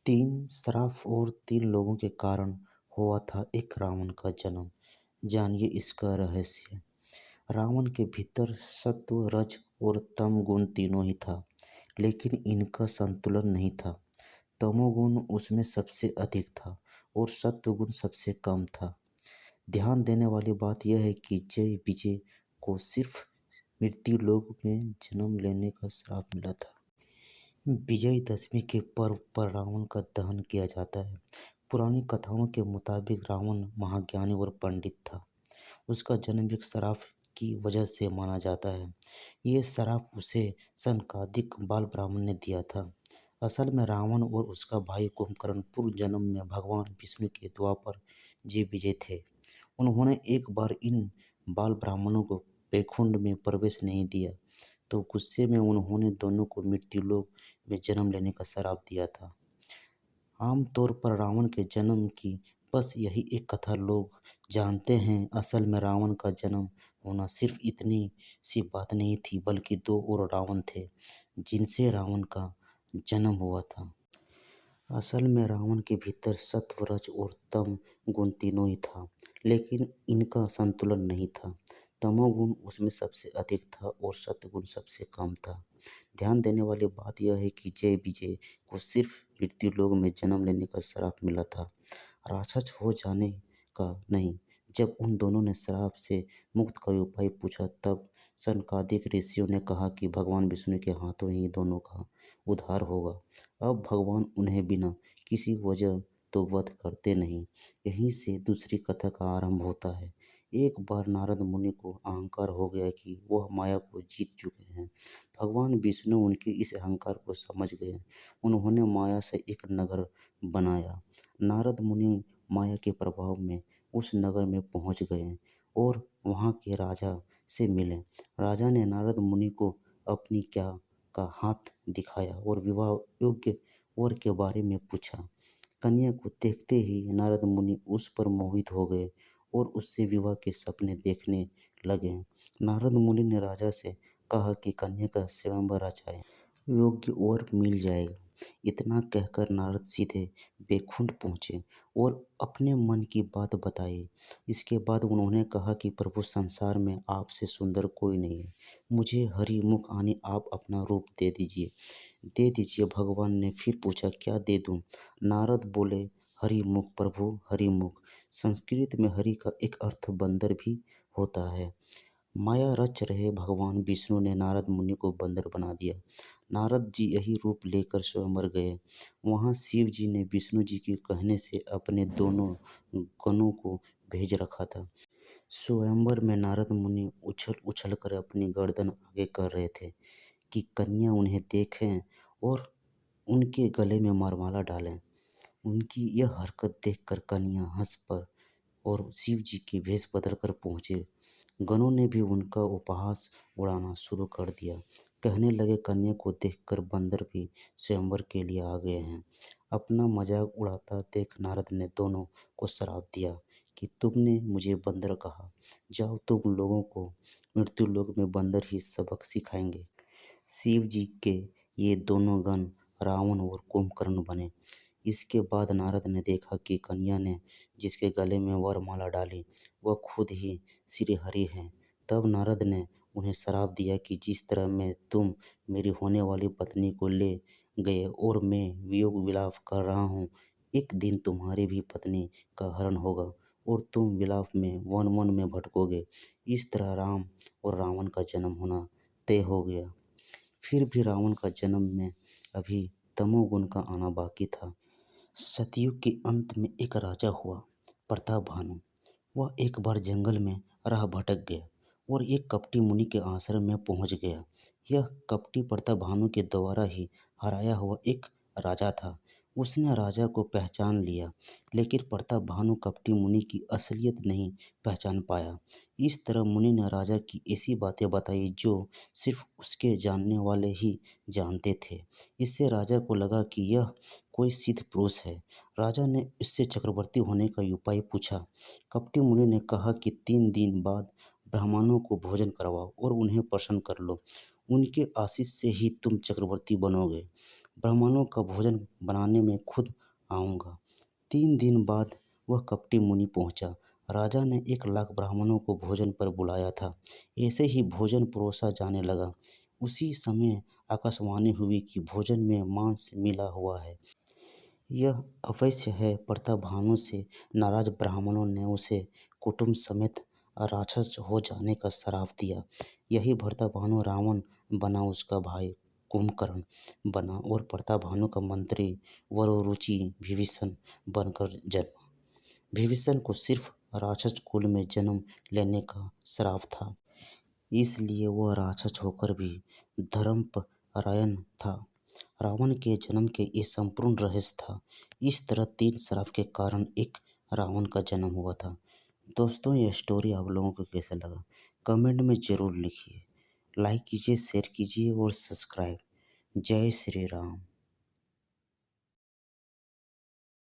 तीन श्राप और तीन लोगों के कारण हुआ था एक रावण का जन्म। जानिए इसका रहस्य। रावण के भीतर सत्व, रज और तम गुण तीनों ही था, लेकिन इनका संतुलन नहीं था। तमोगुण उसमें सबसे अधिक था और सत्व गुण सबसे कम था। ध्यान देने वाली बात यह है कि जय विजय को सिर्फ मृत्यु लोक में जन्म लेने का श्राप मिला था। विजयदशमी के पर्व पर रावण का दहन किया जाता है। पुरानी कथाओं के मुताबिक रावण महाज्ञानी और पंडित था। उसका जन्म एक श्राप की वजह से माना जाता है। ये श्राप उसे सनकादिक बाल ब्राह्मण ने दिया था। असल में रावण और उसका भाई कुंभकर्ण पूर्व जन्म में भगवान विष्णु के द्वापर जय विजय थे। उन्होंने एक बार इन बाल ब्राह्मणों को पैकुंड में प्रवेश नहीं दिया, तो गुस्से में उन्होंने दोनों को मृत्युलोक में जन्म लेने का श्राप दिया था। आम तौर पर रावण के जन्म की बस यही एक कथा लोग जानते हैं। असल में रावण का जन्म होना सिर्फ इतनी सी बात नहीं थी, बल्कि दो और रावण थे जिनसे रावण का जन्म हुआ था। असल में रावण के भीतर सत्व, रज और तम गुण तीनों ही था, लेकिन इनका संतुलन नहीं था। तमोगुण उसमें सबसे अधिक था और सत्वगुण सबसे कम था। ध्यान देने वाली बात यह है कि जय विजय को सिर्फ मृत्युलोक में जन्म लेने का श्राप मिला था, राक्षस हो जाने का नहीं। जब उन दोनों ने श्राप से मुक्त का उपाय पूछा, तब सनकादिक ऋषियों ने कहा कि भगवान विष्णु के हाथों ही दोनों का उद्धार होगा। अब भगवान उन्हें बिना किसी वजह तो वध करते नहीं। यहीं से दूसरी कथा का आरंभ होता है। एक बार नारद मुनि को अहंकार हो गया कि वह माया को जीत चुके हैं। भगवान विष्णु उनके इस अहंकार को समझ गए। उन्होंने माया से एक नगर बनाया। नारद मुनि माया के प्रभाव में उस नगर में पहुंच गए और वहां के राजा से मिले। राजा ने नारद मुनि को अपनी क्या का हाथ दिखाया और विवाह योग्य वर के बारे में पूछा। कन्या को देखते ही नारद मुनि उस पर मोहित हो गए और उससे विवाह के सपने देखने लगे। नारद मुनि ने राजा से कहा कि कन्या का स्वयंवर रचाए, योग्य वर मिल जाएगा। इतना कहकर नारद सीधे बैकुंठ पहुँचे और अपने मन की बात बताई। इसके बाद उन्होंने कहा कि प्रभु, संसार में आपसे सुंदर कोई नहीं है। मुझे हरि मुख आने आप अपना रूप दे दीजिए, दे दीजिए। भगवान ने फिर पूछा, क्या दे दूं? नारद बोले, हरि मुख प्रभु, हरि मुख। संस्कृत में हरि का एक अर्थ बंदर भी होता है। माया रच रहे भगवान विष्णु ने नारद मुनि को बंदर बना दिया। नारद जी यही रूप लेकर स्वयंवर गए। वहां शिव जी ने विष्णु जी के कहने से अपने दोनों गणों को भेज रखा था। स्वयंवर में नारद मुनि उछल उछल कर अपनी गर्दन आगे कर रहे थे कि कन्या उन्हें देखें और उनके गले में वरमाला डालें। उनकी यह हरकत देखकर कन्या हंस पर और शिव जी के भेष बदलकर पहुंचे। गणों ने भी उनका उपहास उड़ाना शुरू कर दिया। कहने लगे, कन्या को देखकर बंदर भी स्वयंवर के लिए आ गए हैं। अपना मजाक उड़ाता देख नारद ने दोनों को श्राप दिया कि तुमने मुझे बंदर कहा, जाओ तुम लोगों को मृत्यु लोक में बंदर ही सबक सिखाएंगे। शिव जी के ये दोनों गण रावण और कुंभकर्ण बने। इसके बाद नारद ने देखा कि कन्या ने जिसके गले में वरमाला डाली वह खुद ही श्री हरि हैं। तब नारद ने उन्हें श्राप दिया कि जिस तरह मैं तुम मेरी होने वाली पत्नी को ले गए और मैं वियोग विलाप कर रहा हूँ, एक दिन तुम्हारी भी पत्नी का हरण होगा और तुम विलाप में वन वन में भटकोगे। इस तरह राम और रावण का जन्म होना तय हो गया। फिर भी रावण का जन्म में अभी तमोगुण का आना बाकी था। सतयुग के अंत में एक राजा हुआ, प्रताप भानु। वह एक बार जंगल में राह भटक गया और एक कपटी मुनि के आश्रम में पहुंच गया। यह कपटी प्रताप भानु के द्वारा ही हराया हुआ एक राजा था। उसने राजा को पहचान लिया, लेकिन प्रताप भानु कपटी मुनि की असलियत नहीं पहचान पाया। इस तरह मुनि ने राजा की ऐसी बातें बताई जो सिर्फ उसके जानने वाले ही जानते थे। इससे राजा को लगा कि यह कोई सिद्ध पुरुष है। राजा ने उससे चक्रवर्ती होने का उपाय पूछा। कपटी मुनि ने कहा कि 3 दिन बाद ब्राह्मणों को भोजन करवाओ और उन्हें प्रसन्न कर लो। उनके आशीष से ही तुम चक्रवर्ती बनोगे। ब्राह्मणों का भोजन बनाने में खुद आऊँगा। 3 दिन बाद वह कपटी मुनि पहुँचा। राजा ने 1 लाख ब्राह्मणों को भोजन पर बुलाया था। ऐसे ही भोजन परोसा जाने लगा। उसी समय आकाशवाणी हुई कि भोजन में मांस मिला हुआ है। यह अवश्य है। प्रतापभानु से नाराज ब्राह्मणों ने उसे कुटुंब समेत राक्षस हो जाने का श्राप दिया। यही प्रतापभानु रावण बना, उसका भाई कुंभकर्ण बना और प्रतापभानु का मंत्री वररुचि विभीषण बनकर जन्मा। विभीषण को सिर्फ राक्षस कुल में जन्म लेने का श्राप था, इसलिए वह राक्षस होकर भी धर्मपरायण था। रावण के जन्म के ये संपूर्ण रहस्य था। इस तरह 3 श्राप के कारण एक रावण का जन्म हुआ था। दोस्तों, यह स्टोरी आप लोगों को कैसा लगा कमेंट में ज़रूर लिखिए। लाइक कीजिए, शेयर कीजिए और सब्सक्राइब। जय श्री राम।